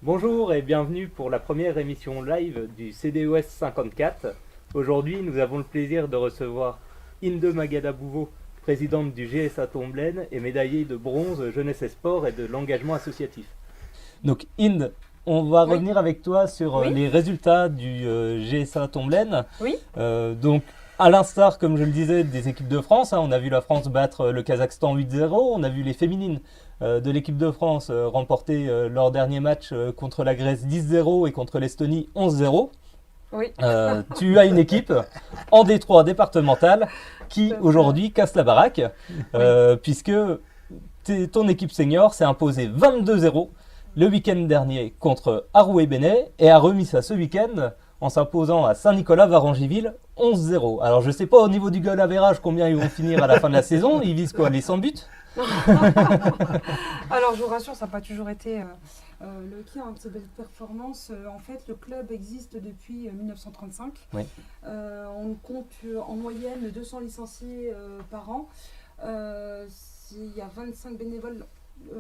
Bonjour et bienvenue pour la première émission live du CDOS 54. Aujourd'hui, nous avons le plaisir de recevoir Inde Magada-Bouveau, présidente du GSA Tomblaine et médaillée de bronze jeunesse et sport et de l'engagement associatif. Donc Inde, on va revenir avec toi sur les résultats du GSA Tomblaine. Oui. Donc à l'instar, comme je le disais, des équipes de France, on a vu la France battre le Kazakhstan 8-0, on a vu les féminines de l'équipe de France remporter leur dernier match contre la Grèce 10-0 et contre l'Estonie 11-0. Oui. Tu as une équipe en D3 départementale qui aujourd'hui casse la baraque, puisque ton équipe senior s'est imposée 22-0 le week-end dernier contre Arouet-Bénet et a remis ça ce week-end en s'imposant à Saint-Nicolas-Varangéville 11-0. Alors je ne sais pas au niveau du goal average combien ils vont finir à la fin de la saison, ils visent quoi, les 100 buts? Alors je vous rassure, ça n'a pas toujours été le cas de ces belles performances. En fait, le club existe depuis 1935. Oui. On compte en moyenne 200 licenciés par an. Il y a 25 bénévoles.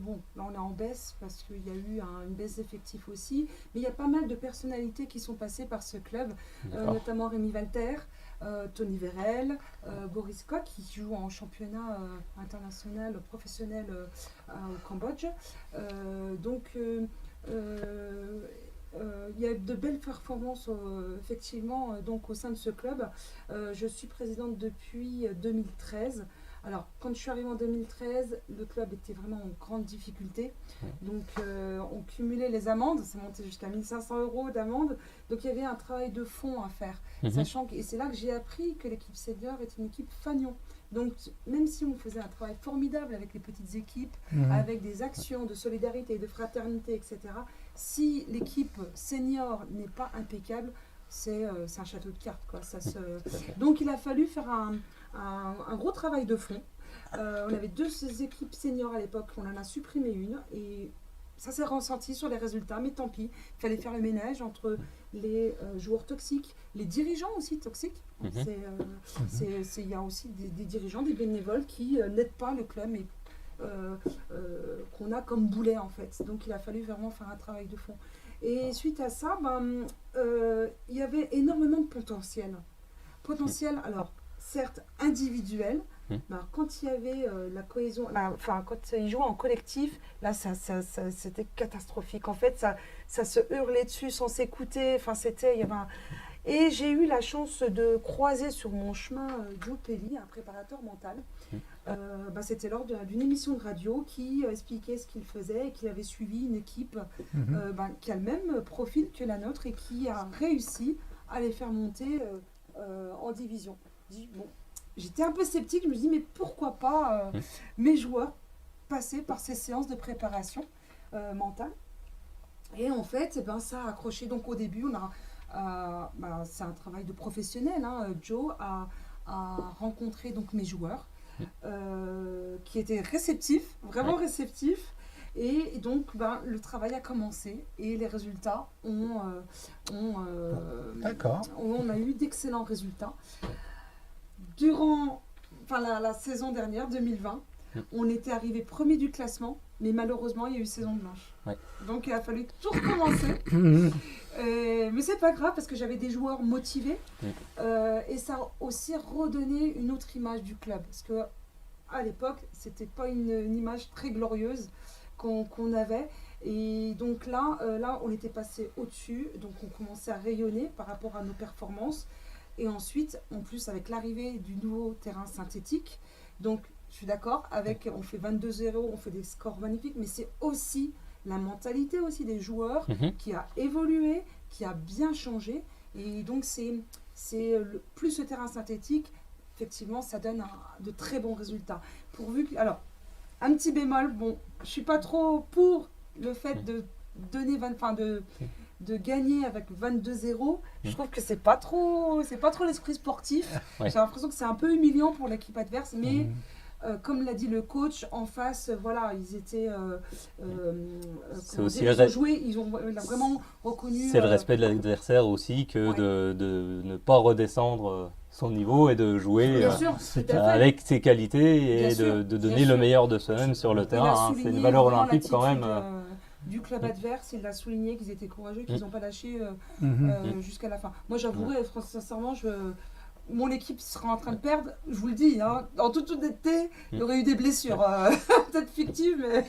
Bon, là on est en baisse parce qu'il y a eu une baisse d'effectifs aussi, mais il y a pas mal de personnalités qui sont passées par ce club, notamment Rémi Walter, Tony Vérel, Boris Koch qui joue en championnat international professionnel au Cambodge. Il y a de belles performances effectivement donc, au sein de ce club. Je suis présidente depuis 2013. Alors, quand je suis arrivée en 2013, le club était vraiment en grande difficulté. Donc, on cumulait les amendes, ça montait jusqu'à 1 500 € d'amende. Donc, il y avait un travail de fond à faire. Sachant et c'est là que j'ai appris que l'équipe senior est une équipe fanion. Donc, même si on faisait un travail formidable avec les petites équipes, avec des actions de solidarité, de fraternité, etc., si l'équipe senior n'est pas impeccable, c'est un château de cartes, quoi. Donc, il a fallu faire un gros travail de fond. On avait 2 équipes seniors à l'époque, on en a supprimé une et ça s'est ressenti sur les résultats, mais tant pis, il fallait faire le ménage entre les joueurs toxiques, les dirigeants aussi toxiques. Il y a aussi des dirigeants, des bénévoles qui n'aident pas le club et qu'on a comme boulet en fait. Donc il a fallu vraiment faire un travail de fond. Et suite à ça, il y avait énormément de potentiel. Alors certes individuel, quand il y avait la cohésion, quand ils jouaient en collectif, là c'était catastrophique. En fait, ça se hurlait dessus sans s'écouter. Et j'ai eu la chance de croiser sur mon chemin Joe Pelli, un préparateur mental. C'était lors d'une émission de radio qui expliquait ce qu'il faisait et qui avait suivi une équipe qui a le même profil que la nôtre et qui a réussi à les faire monter en division. J'étais un peu sceptique, je me dis mais pourquoi pas mes joueurs passer par ces séances de préparation mentale. Et en fait, ça a accroché. Donc au début, c'est un travail de professionnel. Joe a rencontré donc mes joueurs qui étaient réceptifs, vraiment réceptifs. Et donc, le travail a commencé et les résultats on a eu d'excellents résultats. Durant la saison dernière, 2020, on était arrivé premier du classement, mais malheureusement, il y a eu saison blanche. Donc, il a fallu tout recommencer. Mais c'est pas grave parce que j'avais des joueurs motivés et ça a aussi redonné une autre image du club. Parce que à l'époque, c'était pas une image très glorieuse qu'on avait. Et donc là, on était passé au-dessus. Donc, on commençait à rayonner par rapport à nos performances. Et ensuite, en plus, avec l'arrivée du nouveau terrain synthétique, donc je suis d'accord, on fait 22-0, on fait des scores magnifiques, mais c'est aussi la mentalité aussi des joueurs qui a évolué, qui a bien changé. Et donc, plus ce terrain synthétique, effectivement, ça donne de très bons résultats. Alors, un petit bémol, je ne suis pas trop pour le fait de donner de gagner avec 22-0, je trouve que c'est pas trop l'esprit sportif. J'ai l'impression que c'est un peu humiliant pour l'équipe adverse, mais comme l'a dit le coach, en face, ils étaient. Ils ont vraiment reconnu. C'est le respect de l'adversaire aussi que de ne pas redescendre son niveau et de jouer avec ses qualités et de donner le meilleur de soi-même sur le terrain. C'est une valeur olympique quand même. du club adverse. Il l'a souligné qu'ils étaient courageux, qu'ils n'ont pas lâché jusqu'à la fin. Moi, j'avouerai, sincèrement, mon équipe sera en train de perdre, je vous le dis, hein, en toute honnêteté, il y aurait eu des blessures, peut-être fictives, mais...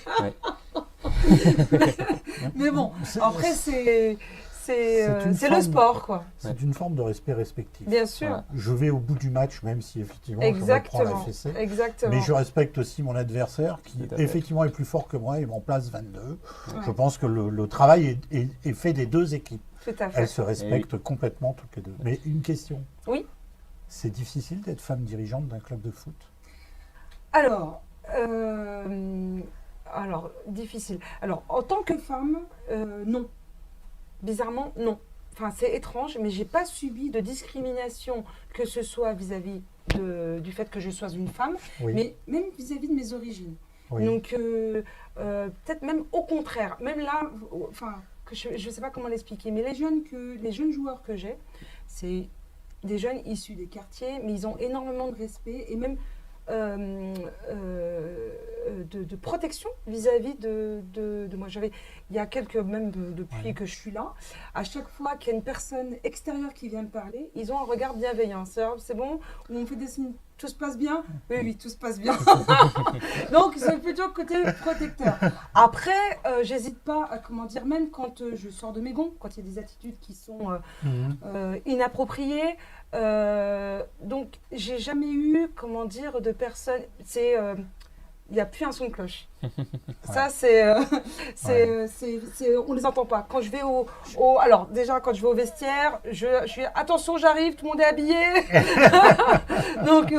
mais bon, après c'est le sport, quoi. C'est une forme de respect respectif. Bien sûr. Voilà. Je vais au bout du match, même si effectivement je reprends la fessée. Exactement. Mais je respecte aussi mon adversaire qui effectivement est plus fort que moi et m'en place 22. Ouais. Je pense que le travail est fait des deux équipes. Tout à fait. Elles se respectent complètement toutes les deux. Mais une question. Oui. C'est difficile d'être femme dirigeante d'un club de foot? Alors, difficile. Alors, en tant que femme, non. Bizarrement, non. Enfin, c'est étrange, mais j'ai pas subi de discrimination, que ce soit vis-à-vis du fait que je sois une femme, mais même vis-à-vis de mes origines. Oui. Donc, peut-être même au contraire. Même là, enfin, je ne sais pas comment l'expliquer, mais les jeunes joueurs que j'ai, c'est des jeunes issus des quartiers, mais ils ont énormément de respect et même de protection vis-à-vis de moi. Il y a même depuis que je suis là, à chaque fois qu'il y a une personne extérieure qui vient me parler, ils ont un regard bienveillant. C'est bon, ou on fait des signes, tout se passe bien? Oui, tout se passe bien. Donc, c'est plutôt côté protecteur. Après, j'hésite pas à, même quand je sors de mes gonds, quand il y a des attitudes qui sont inappropriées. Donc, j'ai jamais eu, de personnes. Il n'y a plus un son de cloche. Ça, on les entend pas. Quand je vais alors déjà, quand je vais au vestiaire, je suis attention, j'arrive, tout le monde est habillé. Donc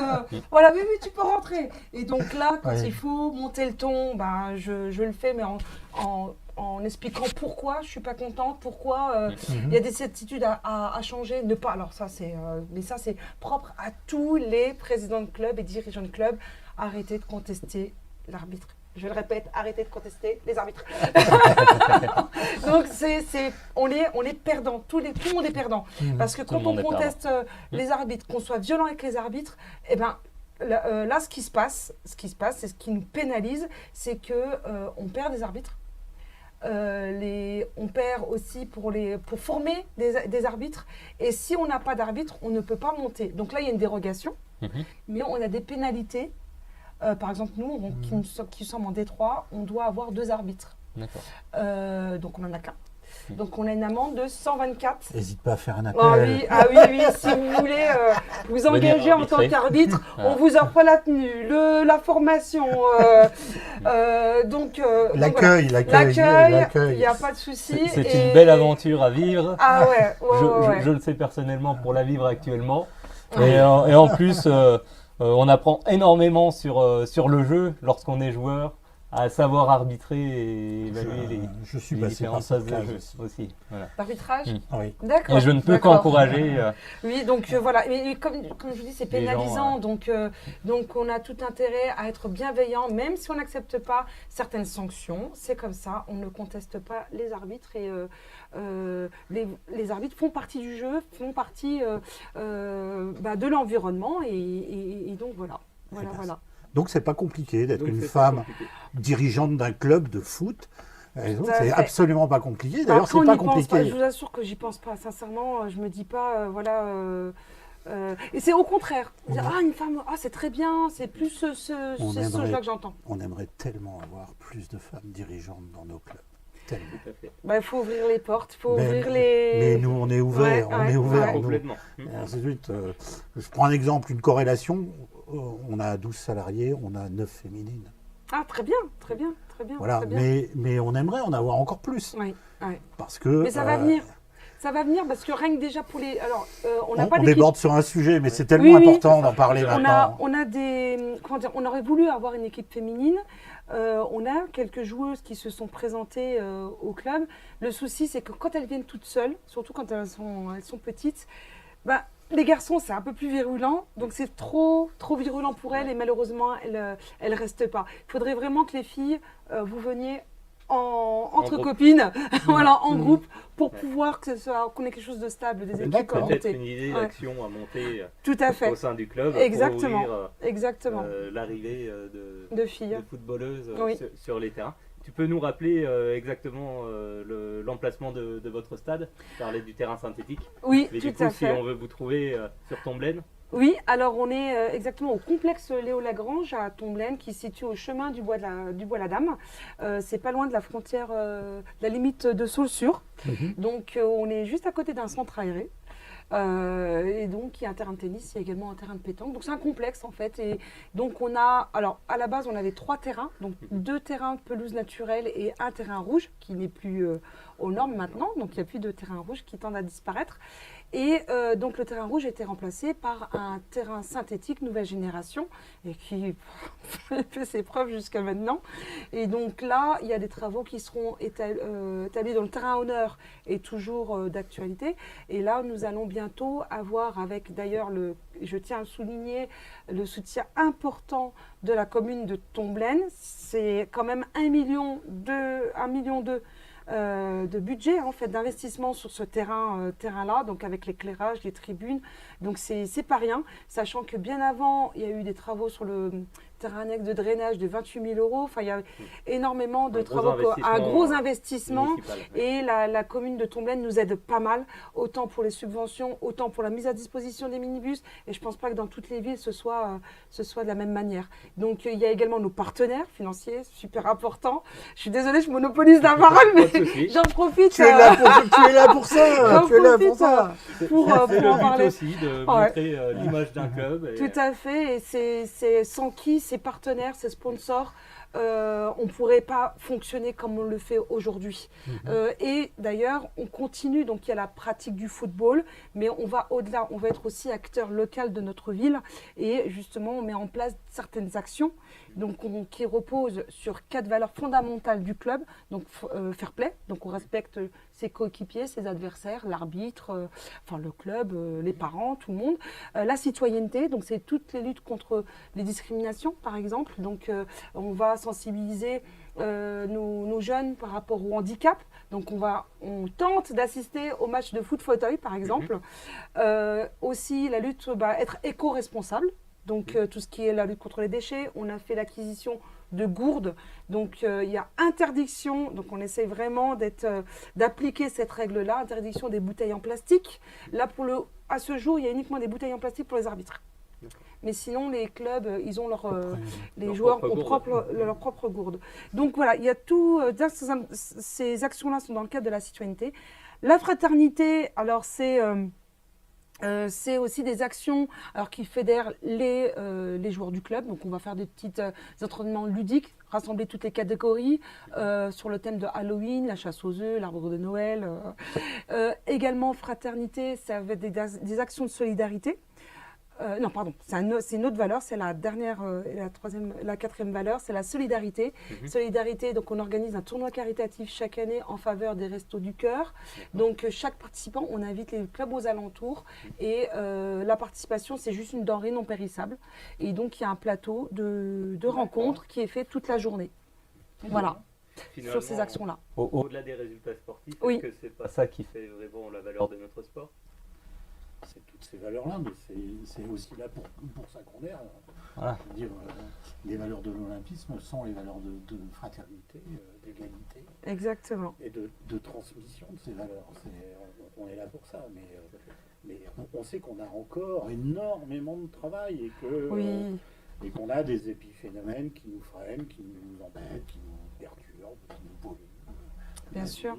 voilà, oui, tu peux rentrer. Et donc là, quand il faut monter le ton, je le fais, mais en expliquant pourquoi je suis pas contente, pourquoi il y a des attitudes à changer, ne pas. Alors ça, mais ça c'est propre à tous les présidents de club et dirigeants de club. Arrêtez de contester l'arbitre. Je le répète, arrêtez de contester les arbitres. Donc on est perdant, tout le monde est perdant. Parce que quand on conteste les arbitres, qu'on soit violent avec les arbitres, eh ben là ce qui se passe, c'est ce qui nous pénalise, c'est que on perd des arbitres. On perd aussi pour former des arbitres. Et si on n'a pas d'arbitre, on ne peut pas monter. Donc là, il y a une dérogation, mais on a des pénalités. Par exemple, nous, qui sommes en D3, on doit avoir 2 arbitres. D'accord. Donc on n'en a qu'un. Donc on a une amende de 124. N'hésite pas à faire un appel. Ah oui, si vous voulez vous engager en tant qu'arbitre, on vous offre la tenue, la formation, l'accueil, il n'y a pas de souci. C'est une belle aventure à vivre. Ah ouais, je le sais personnellement pour la vivre actuellement. Et en plus, on apprend énormément sur le jeu lorsqu'on est joueur, à savoir arbitrer et évaluer les différentes phases de jeu aussi. Voilà. L'arbitrage Oui. D'accord. Et je ne peux qu'encourager. Oui, donc voilà. Et comme je vous dis, c'est pénalisant. Donc on a tout intérêt à être bienveillant, même si on n'accepte pas certaines sanctions. C'est comme ça. On ne conteste pas les arbitres. Et les arbitres font partie du jeu, font partie de l'environnement. Et donc voilà. Donc c'est pas compliqué d'être une femme dirigeante d'un club de foot. C'est absolument pas compliqué. D'ailleurs, c'est pas compliqué. Je vous assure que j'y pense pas. Sincèrement, je me dis pas, et c'est au contraire. Une femme, c'est très bien. C'est plus ce jeu-là que j'entends. On aimerait tellement avoir plus de femmes dirigeantes dans nos clubs. Il faut ouvrir les portes, Mais nous, on est ouverts, complètement. Ainsi de suite. Je prends un exemple, une corrélation. On a 12 salariés, on a 9 féminines. Ah, très bien. Voilà, très bien. mais on aimerait en avoir encore plus. Oui. Parce que... Mais ça va venir. Ça va venir parce que rien que déjà pour les... Alors, on déborde sur un sujet, mais c'est tellement important d'en parler maintenant. On aurait voulu avoir une équipe féminine. On a quelques joueuses qui se sont présentées au club. Le souci, c'est que quand elles viennent toutes seules, surtout quand elles sont petites, les garçons, c'est un peu plus virulent, donc c'est trop virulent pour elles et malheureusement, elles restent pas. Il faudrait vraiment que les filles, vous veniez entre copines, en groupe, pour pouvoir qu'on ait quelque chose de stable, des équipes à monter. Peut-être une idée d'action à monter tout à fait. Au sein du club Exactement. pour ouvrir Exactement. l'arrivée de filles. footballeuses sur les terrains. Tu peux nous rappeler exactement l'emplacement de votre stade? Tu parlais du terrain synthétique. Oui, mais tout du coup, à si fait. on veut vous trouver sur Tomblaine. Oui, alors on est exactement au complexe Léo Lagrange à Tomblaine qui se situe au chemin du Bois la Dame. C'est pas loin de la frontière, de la limite de Saulxures. Donc on est juste à côté d'un centre aéré. Et donc il y a un terrain de tennis, il y a également un terrain de pétanque. Donc c'est un complexe en fait. Et donc on a, alors à la base on avait 3 terrains, donc 2 terrains pelouse naturelle et un terrain rouge qui n'est plus aux normes maintenant. Donc il n'y a plus de terrain rouge qui tendent à disparaître. Et donc le terrain rouge a été remplacé par un terrain synthétique nouvelle génération et qui fait ses preuves jusqu'à maintenant. Et donc là, il y a des travaux qui seront établis dans le terrain honneur et toujours d'actualité. Et là, nous allons bientôt avoir avec d'ailleurs, je tiens à le souligner, le soutien important de la commune de Tomblaine. C'est quand même 1,2 million de budget en fait d'investissement sur ce terrain-là, donc avec l'éclairage, les tribunes. Donc c'est pas rien, sachant que bien avant, il y a eu des travaux sur le terrain annexe de drainage de 28 000 €. Enfin, il y a énormément de travaux, un gros investissement. Et la commune de Tomblaine nous aide pas mal, autant pour les subventions, autant pour la mise à disposition des minibus. Et je pense pas que dans toutes les villes, ce soit de la même manière. Donc, il y a également nos partenaires financiers, super importants. Je suis désolée, je monopolise la parole, mais j'en profite. Tu es là pour ça. Tu es là pour ça. Pour en parler. Aussi de montrer l'image d'un club. Et... Tout à fait. Et c'est sans qui ces partenaires, ces sponsors, on ne pourrait pas fonctionner comme on le fait aujourd'hui. Et d'ailleurs, on continue, donc il y a la pratique du football, mais on va au-delà, on va être aussi acteur local de notre ville et justement, on met en place certaines actions donc, qui reposent sur 4 valeurs fondamentales du club, donc fair play, donc on respecte ses coéquipiers, ses adversaires, l'arbitre, enfin le club, les parents, tout le monde. La citoyenneté, donc c'est toutes les luttes contre les discriminations par exemple, donc on va sensibiliser nos jeunes par rapport au handicap. Donc on tente d'assister au match de foot fauteuil par exemple. Aussi la lutte, être éco-responsable. Donc tout ce qui est la lutte contre les déchets, on a fait l'acquisition de gourdes. Donc il y a interdiction, donc on essaie vraiment d'appliquer cette règle-là, interdiction des bouteilles en plastique. Là à ce jour, il y a uniquement des bouteilles en plastique pour les arbitres. Mais sinon, les clubs, ils ont les joueurs ont leur propre gourde. Donc voilà, il y a tout. Ces actions-là sont dans le cadre de la citoyenneté. La fraternité, alors c'est aussi des actions qui fédèrent les joueurs du club. Donc on va faire des petits entraînements ludiques, rassembler toutes les catégories sur le thème de Halloween, la chasse aux œufs, l'arbre de Noël. Également fraternité, ça va être des actions de solidarité. Non, pardon, c'est une autre valeur, c'est la dernière, la 4e valeur, c'est la solidarité. Solidarité, donc on organise un tournoi caritatif chaque année en faveur des Restos du Cœur. Donc chaque participant, on invite les clubs aux alentours et la participation, c'est juste une denrée non périssable. Et donc il y a un plateau de rencontres qui est fait toute la journée. Voilà, finalement, sur ces actions-là. Au-delà des résultats sportifs, oui. Est-ce que c'est pas ça qui fait vraiment la valeur de notre sport? C'est toutes ces valeurs-là, mais c'est aussi là pour ça qu'on est. Voilà. Je veux dire, les valeurs de l'olympisme sont les valeurs de fraternité, d'égalité. Exactement. Et de transmission de ces valeurs. On est là pour ça, mais on sait qu'on a encore énormément de travail et qu'on a des épiphénomènes qui nous freinent, qui nous embêtent, qui nous perturbent, qui nous polluent. Bien sûr.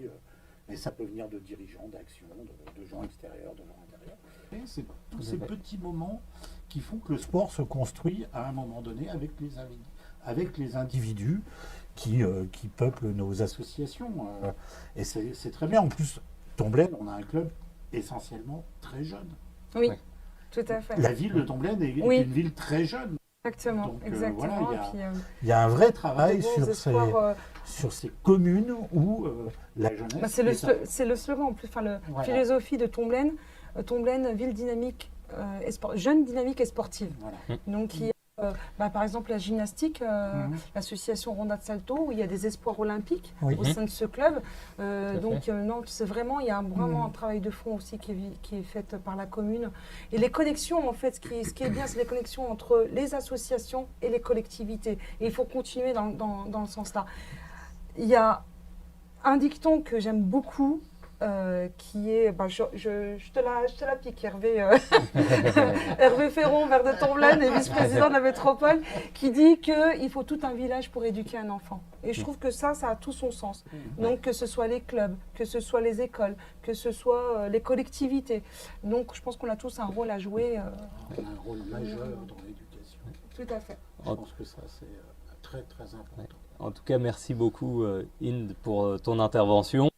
Mais ça peut venir de dirigeants, d'actions, de gens extérieurs, de gens intérieurs. Et c'est tous ces petits moments qui font que le sport se construit à un moment donné avec les individus qui peuplent nos associations. Et c'est très bien. En plus, Tomblaine, on a un club essentiellement très jeune. Oui, tout à fait. La ville de Tomblaine est une ville très jeune. Exactement, donc, exactement. Voilà, il y a un vrai travail sur ces communes où la jeunesse... c'est le slogan, en plus, la philosophie de Tomblaine. Tomblaine, ville dynamique, jeune, dynamique et sportive. Voilà. Donc il y a par exemple la gymnastique, l'association Ronda de Salto, où il y a des espoirs olympiques au sein de ce club. Donc non, c'est vraiment, il y a vraiment un travail de fond aussi qui est fait par la commune. Et les connexions, en fait, ce qui est bien, c'est les connexions entre les associations et les collectivités. Et il faut continuer dans ce sens-là. Il y a un dicton que j'aime beaucoup, qui est, je te la pique, Hervé, Hervé Ferron, maire de Tomblaine et vice-président de la métropole, qui dit qu'il faut tout un village pour éduquer un enfant. Et je trouve que ça a tout son sens. Donc que ce soit les clubs, que ce soit les écoles, que ce soit les collectivités. Donc je pense qu'on a tous un rôle à jouer. On a un rôle majeur dans l'éducation. Tout à fait. Je pense que ça c'est très très important. En tout cas, merci beaucoup Inde pour ton intervention.